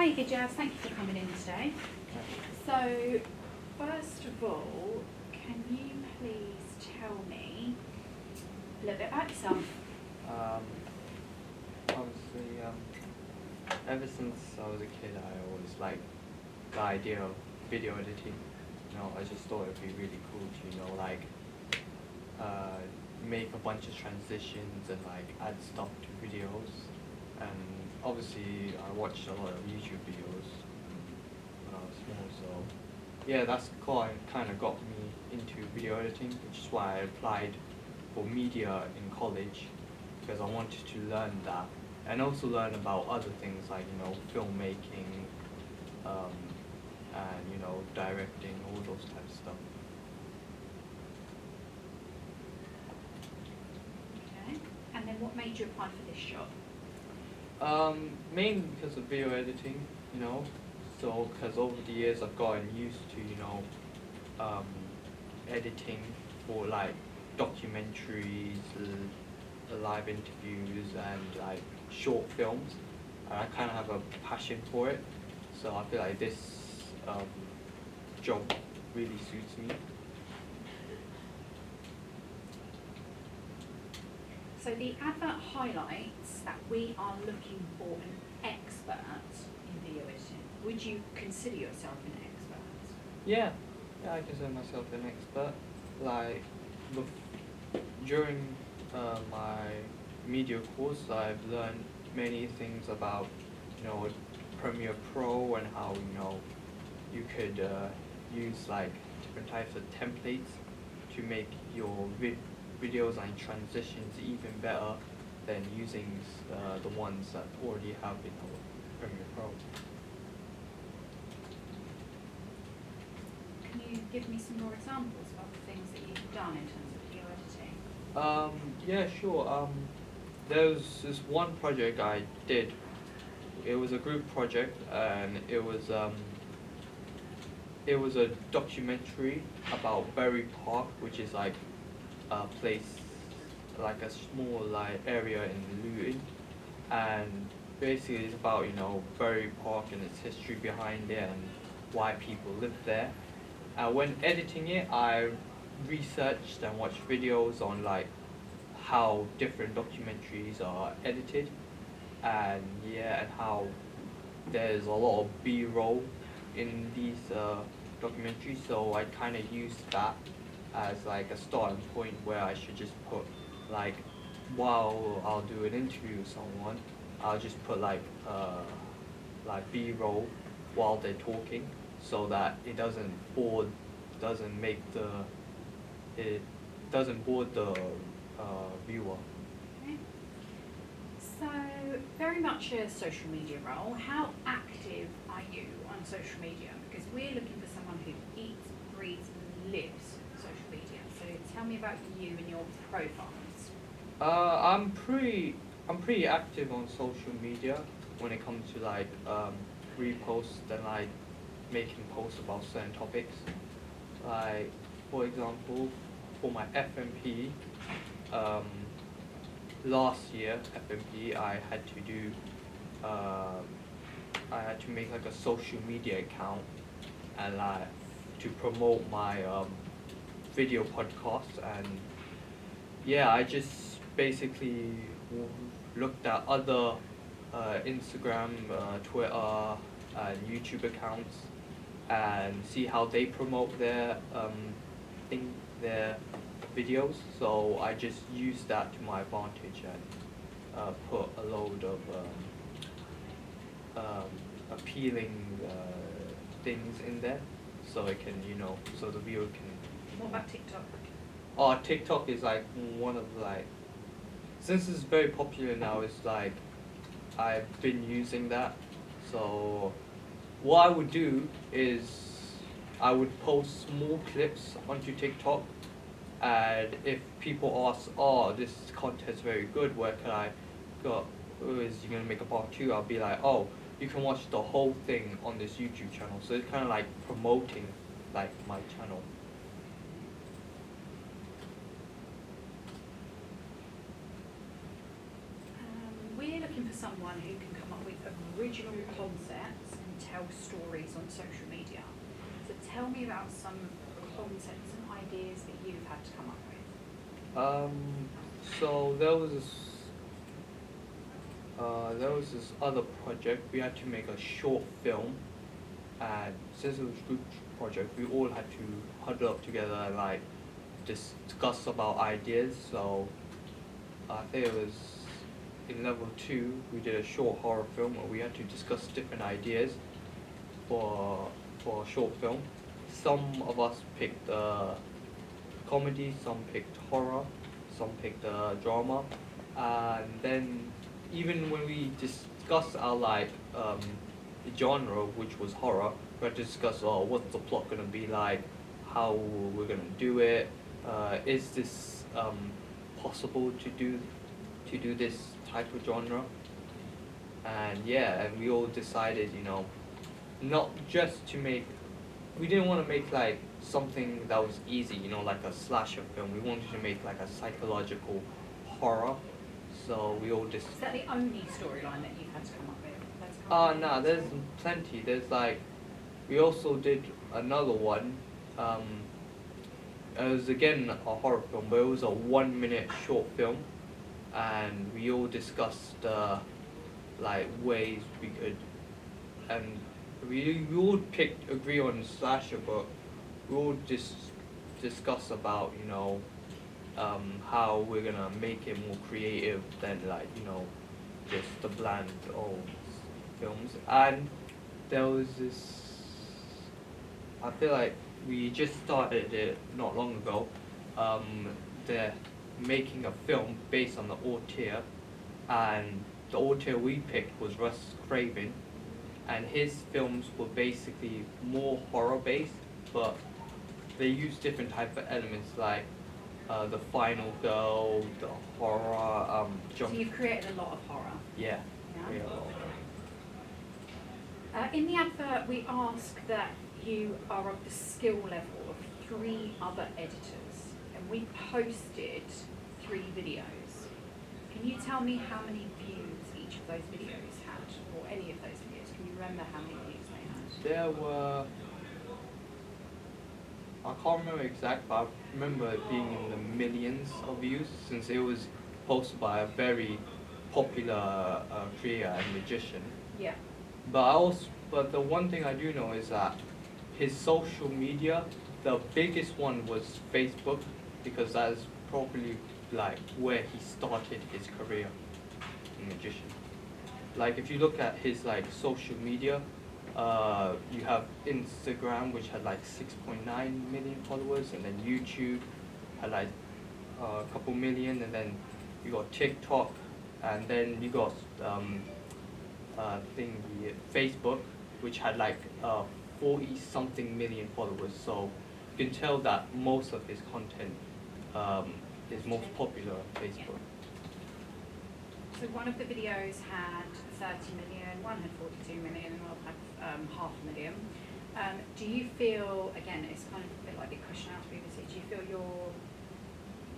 Hi Gijaz, thank you for coming in today. So, first of all, can you please tell me a little bit about yourself? Obviously, ever since I was a kid, I always liked the idea of video editing. I just thought it'd be really cool to, uh, make a bunch of transitions and add stuff to videos. And obviously, I watched a lot of YouTube videos when I was small, so yeah, that's kind of got me into video editing, which is why I applied for media in college because I wanted to learn that and also learn about other things like filmmaking, um, and directing, all those types of stuff. Okay. And then what made you apply for this job? Mainly because of video editing, so because over the years I've gotten used to um, editing for documentaries, live interviews, and short films. And I kind of have a passion for it, so I feel like this job really suits me. So the advert highlights that we are looking for an expert in video editing. Would you consider yourself an expert? Yeah, I consider myself an expert. Like, during my media course, I've learned many things about, Premiere Pro and how, you could use different types of templates to make your videos and transitions even better than using the ones that already have, Premiere Pro. Can you give me some more examples of the things that you've done in terms of video editing? Yeah, sure. There was this one project I did. It was a group project, and it was a documentary about Berry Park, which is like a place, like a small area in Luton, and basically it's about Berry Park and its history behind it and why people live there. When editing it, I researched and watched videos on how different documentaries are edited, and yeah, and how there's a lot of B-roll in these documentaries. So I kind of used that as a starting point where I should just put like while I'll do an interview with someone, I'll just put B-roll while they're talking, so that doesn't make it doesn't bore the viewer. Okay. So, very much a social media role. How active are you on social media? Because we're looking for someone who eats, breathes, and lives social media. So, tell me about you and your profiles. I'm pretty active on social media when it comes to reposts and making posts about certain topics. Like, for example, for my FMP, um, last year FMP um, I had to make a social media account and to promote my video podcast. And yeah, I just basically looked at other Instagram, Twitter, and YouTube accounts and see how they promote their videos. So I just used that to my advantage and put a load of appealing things in there, so it can so the viewer can. What about TikTok? Oh, TikTok is one of since it's very popular now. It's I've been using that. So what I would do is I would post small clips onto TikTok, and if people ask, "Oh, this content's very good. Where can I go? Is you gonna make a part two?" I'll be like, "Oh, you can watch the whole thing on this YouTube channel." So it's kind of like promoting my channel. We're looking for someone who can come up with original concepts tell stories on social media. So tell me about some concepts and ideas that you've had to come up with. So there was this other project. We had to make a short film, and since it was a group project, we all had to huddle up together and like discuss about ideas. So I think it was in level 2 we did a short horror film where we had to discuss different ideas for a short film. Some of us picked comedy, some picked horror, some picked drama, and then even when we discussed our genre, which was horror, we had to discuss what's the plot gonna be like, how we're gonna do it, is this possible to do this type of genre, and yeah, and we all decided, not just to make. We didn't want to make like something that was easy, like a slasher film. We wanted to make like a psychological horror. So we all just. Is that the only storyline that you've had to come up with? No, there's plenty. There's like, we also did another one. It was again a horror film, but it was a 1 minute short film, and we all discussed like ways we could, and we all agree on slasher, but we all just discuss about how we're gonna make it more creative than just the bland old films. And there was this. I feel like we just started it not long ago. They're making a film based on the auteur, and the auteur we picked was Russ Craven, and his films were basically more horror based, but they use different type of elements like the final girl, the horror, So you've created a lot of horror. Yeah. Yeah. Yeah. In the advert, we ask that you are of the skill level of 3 other editors, and we posted 3 videos. Can you tell me how many views each of those videos had, or any of those videos? Can you remember how many views they had? There were. I can't remember exact, but I remember it being in the millions of views since it was posted by a very popular creator and magician. Yeah. But the one thing I do know is that his social media, the biggest one was Facebook, because that is probably like where he started his career in magician. Like if you look at his like social media, you have Instagram, which had like 6.9 million followers, and then YouTube had like a couple million, and then you got TikTok, and then you got Facebook, which had like 40 something million followers. So you can tell that most of his content is most popular on Facebook. So one of the videos had 30 million, one had 42 million, and one had 500,000. Do you feel, again, it's kind of a bit like the question I asked previously, do you feel your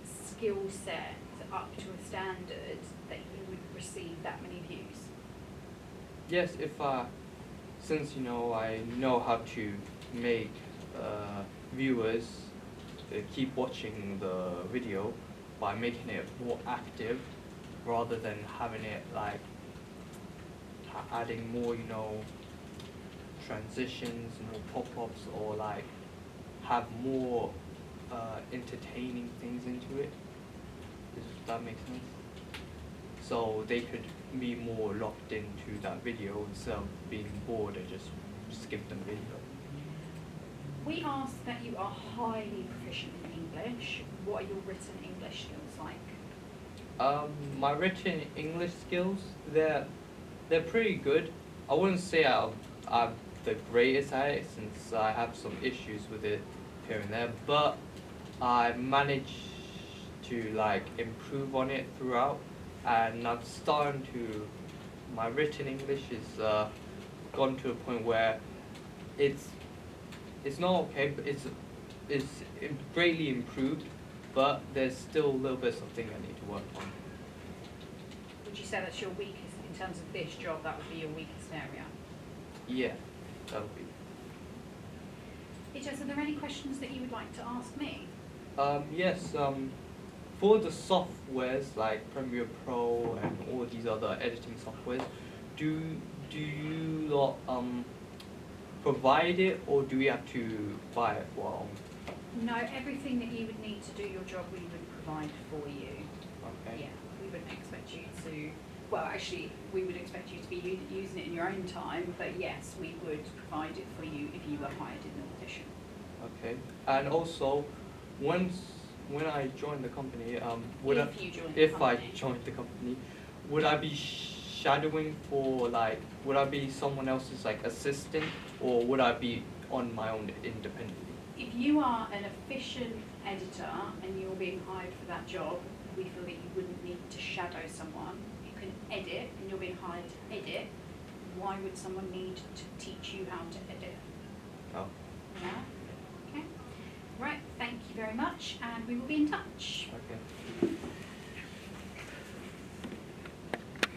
skill set up to a standard that you would receive that many views? Yes, since I know how to make viewers keep watching the video by making it more active, rather than having it like adding more, transitions, more pop-ups, or like have more entertaining things into it. Does that make sense? So they could be more locked into that video instead of being bored and just skip the video. We ask that you are highly proficient in English. What are your written English skills like? My written English skills, they're pretty good. I wouldn't say I'm the greatest at it, since I have some issues with it here and there, but I managed to like improve on it throughout, and I'm starting to. My written English is gone to a point where it's not okay, but it's greatly improved, but there's still a little bit of something I need to work on. Would you say that's your weakest, in terms of this job, that would be your weakest area? Yeah. that'll be. Ijaz, are there any questions that you would like to ask me? Yes. For the softwares like Premiere Pro and all these other editing softwares, do you lot provide it, or do we have to buy it for our own? No, everything that you would need to do your job, we would provide for you. Okay. Yeah, we wouldn't expect you to, well, actually, we would expect you to be using it in your own time, but yes, we would provide it for you if you were hired in the position. Okay. And also, when I joined the company, would If you join the if I company. joined the company, would I be shadowing for like, would I be someone else's like assistant, or would I be on my own independently? If you are an efficient editor and you're being hired for that job, we feel that you wouldn't need to shadow someone. You can edit and you're being hired to edit. Why would someone need to teach you how to edit? Oh. Yeah? Okay. Right, thank you very much and we will be in touch. Okay.